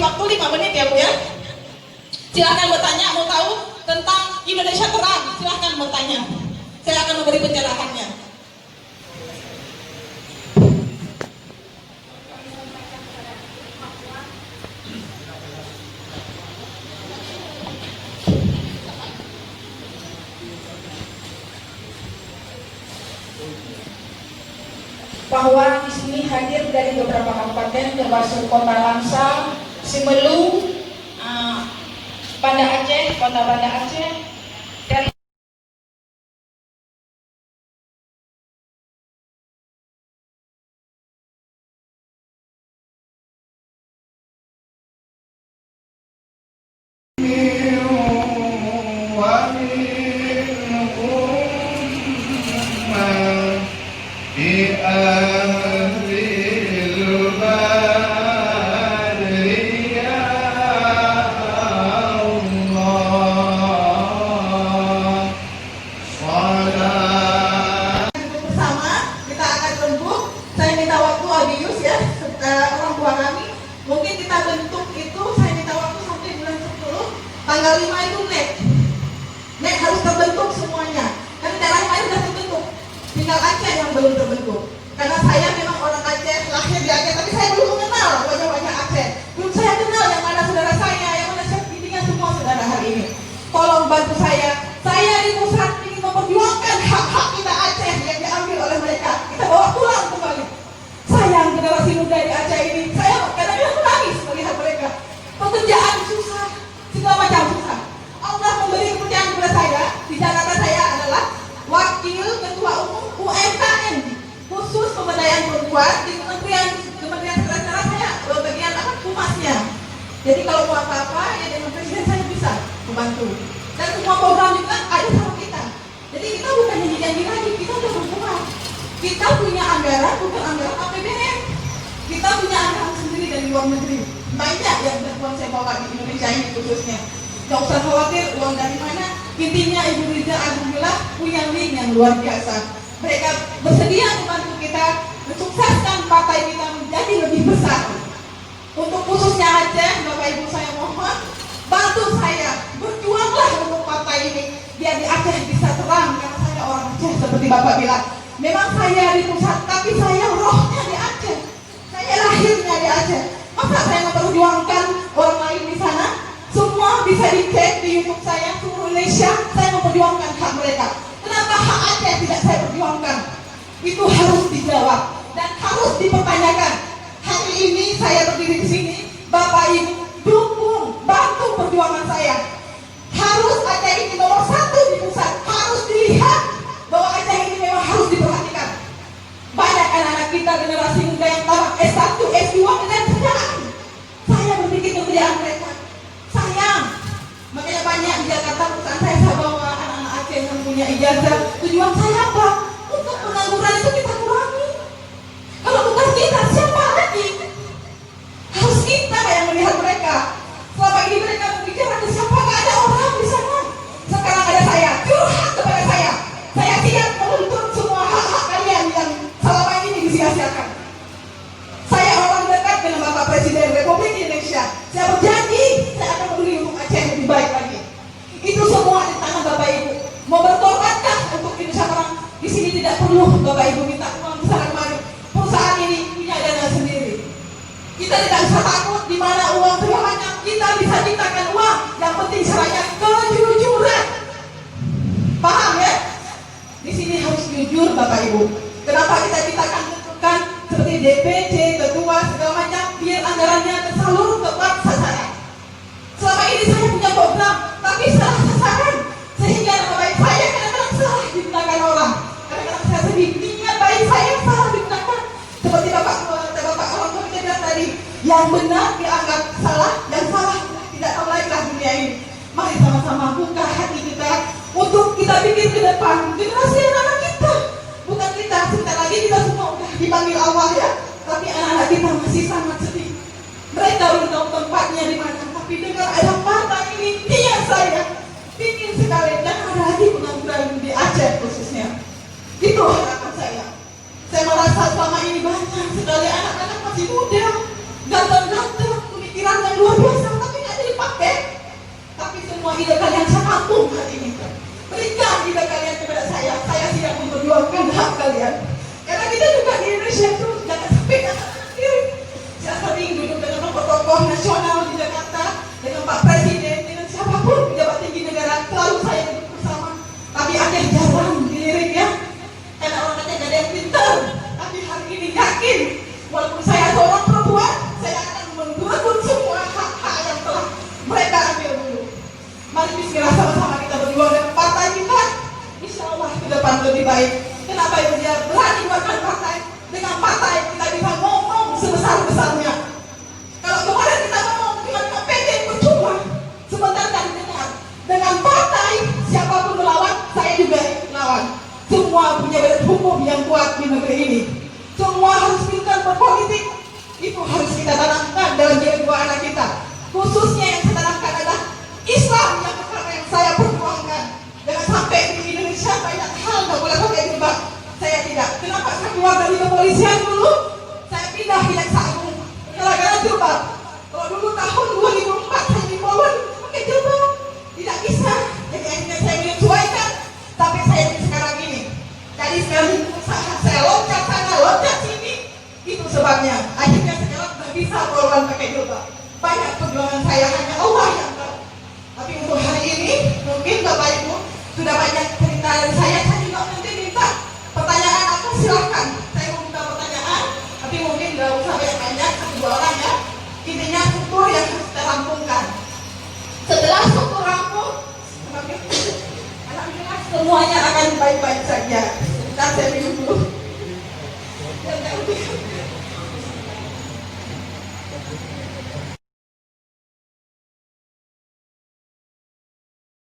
waktu 5 menit ya Bu ya. Silahkan bertanya, mau tahu tentang Indonesia terang, silahkan bertanya. Saya akan memberi pencerahannya. Bahwa di sini hadir dari beberapa kabupaten termasuk Kota Langsa, Simelu, Banda Aceh, Kota Banda Aceh, dari Tanggal 5 itu net harus terbentuk semuanya. Kan daerah lain sudah terbentuk, tinggal Aceh yang belum terbentuk. Karena saya memang orang Aceh, lahir di Aceh, tapi saya belum mengenal wajah-wajah Aceh. Belum saya kenal yang mana saudara saya, yang mana saya bimbingan semua saudara hari ini. Tolong bantu saya di pusat ingin memperjuangkan hak-hak kita Aceh yang diambil oleh mereka. Kita bawa pulang kembali. Sayang generasi muda di Aceh ini, saya kadang-kadang menangis melihat mereka. Pekerjaan susah, segala macam susah. Allah memberi kepercayaan kepada saya. Di Jakarta saya adalah wakil ketua umum UMKM khusus pemberdayaan perempuan di Kementerian Sekretaris saya bagian humasnya. Jadi kalau mau apa-apa ya dengan presiden saya bisa membantu. Dan semua program juga ada sama kita. Jadi kita bukan janji-janji lagi, kita udah berbuat. Kita punya anggaran, bukan anggaran APBN. Kita punya anggaran sendiri dari luar negeri. Banyak yang bantuan saya bawa di Indonesia ini khususnya. Gak usah khawatir uang dari mana. Intinya Ibu Riza alhamdulillah punya link yang luar biasa. Mereka bersedia membantu kita mensukseskan partai kita menjadi lebih besar. Untuk khususnya Aceh, Bapak Ibu saya mohon bantu saya, berjuanglah untuk partai ini biar di Aceh bisa terang. Karena saya orang Aceh seperti Bapak bilang. Memang saya di pusat, tapi saya rohnya di Aceh. Saya lahirnya di Aceh. Masa saya memperjuangkan orang lain di sana? Semua bisa dicek di YouTube saya, seluruh Indonesia, saya memperjuangkan hak mereka. Kenapa hak Aceh tidak saya perjuangkan? Itu harus dijawab dan harus dipertanyakan. Hari ini saya berdiri di sini, Bapak Ibu dukung, bantu perjuangan saya. Harus Aceh ini nomor 1 di pusat, harus dilihat bahwa Aceh ini memang harus diperhatikan. Banyak anak-anak kita generasi muda yang tamat S1, S2 dengan kerjaan. Saya berpikir kerjaan mereka. Sayang. Makanya banyak di Jakarta perusahaan saya bawa anak-anak Aceh yang punya ijazah. Tujuan saya apa? Untuk pengangguran itu kita kurangi. Kalau bukan kita, siapa lagi? Harus kita yang melihat mereka. Selama ini mereka berbicara ke siapa? Gak ada orang di sana. Sekarang ada saya. Curhat kepada saya. Saya siap menuntut semua hak-hak kalian yang selama ini disia-siakan. Saya orang dekat dengan Bapak Presiden Republik Indonesia. Saya berjanji saya akan peduli untuk Aceh yang lebih baik lagi. Itu semua di tangan Bapak Ibu. Mau berkorbankah untuk Indonesia terang? Di sini tidak perlu Bapak Ibu minta uang besar kemarin. Perusahaan ini punya dana sendiri. Kita tidak usah takut di mana uang banyak. Kita bisa ciptakan uang. Yang penting syaratnya kejujuran. Paham ya? Di sini harus jujur Bapak Ibu. Kenapa kita ciptakan bentukan seperti DPC, ketua segala macam biar anggarannya tersalur tepat sasaran. Selama ini saya punya program, tapi salah sasaran sehingga nama baik saya kadang-kadang salah digunakan orang. Kadang-kadang saya sedih, niat baik saya salah digunakan. Seperti Bapak orang tua kita bilang tadi, yang benar dianggap salah, yang salah tidak tahu lagi lah dunia ini. Mari sama-sama buka hati kita untuk kita pikir ke depan generasi anak-anak kita. Bukan kita, sebentar lagi kita semua udah dipanggil Allah ya. Tapi anak-anak kita masih sangat sedih. Mereka udah tahu tempatnya di mana. Tapi dengan ada partai ini, dia saya ingin sekali dan ada lagi pengangguran di Aceh khususnya. Itu harapan saya. Saya merasa selama ini banyak sekali anak-anak masih muda, ganteng-ganteng, pemikiran yang luar tokoh nasional di Jakarta, dengan Pak Presiden, dengan siapapun pejabat tinggi negara, selalu saya duduk bersama. Tapi Aceh jarang dilirik ya, karena orang Aceh gak ada yang pintar. Tapi hari ini yakin, walaupun saya seorang perempuan, saya akan menuntut semua hak-hak yang telah mereka ambil dulu. Mari bismillah sama-sama kita berjuang dengan partai kita. Insya Allah ke depan lebih baik. Kenapa Ibu dia berani buatkan partai? Dengan partai kita bisa ngomong sebesar-besarnya. Kalau kemarin kita ngomong dengan PT percuma, sebentar kan dengar. Dengan partai siapapun melawan, saya juga lawan. Semua punya badan hukum yang kuat di negeri ini. Semua harus pintar berpolitik. Itu harus kita tanamkan dalam jiwa anak kita. Khususnya yang saya tanamkan adalah Islam yang pertama yang saya perjuangkan. Jangan sampai di Indonesia banyak hal nggak boleh pakai jilbab. Saya tidak. Kenapa saya keluar dari kepolisian dulu? Saya pindah ke Jaksa Agung. Gara-gara jilbab. Kalau dulu tahun 2004 saya dibawa pakai jilbab. Tidak bisa. Jadi akhirnya saya menyesuaikan. Tapi saya sekarang ini. Jadi sekarang usaha saya loncat sana, loncat sini. Itu sebabnya. Akhirnya sekarang nggak bisa keluar pakai jilbab. Banyak perjuangan saya hanya Allah yang tahu. Tapi untuk hari ini mungkin Bapak Ibu sudah banyak cerita dari saya juga nanti minta pertanyaan apa silakan. Saya mau minta pertanyaan, tapi mungkin nggak usah banyak, satu dua orang ya. Intinya struktur yang harus kita rampungkan. Setelah struktur rampung, alhamdulillah semuanya akan baik-baik saja. Sebentar saya minum dulu.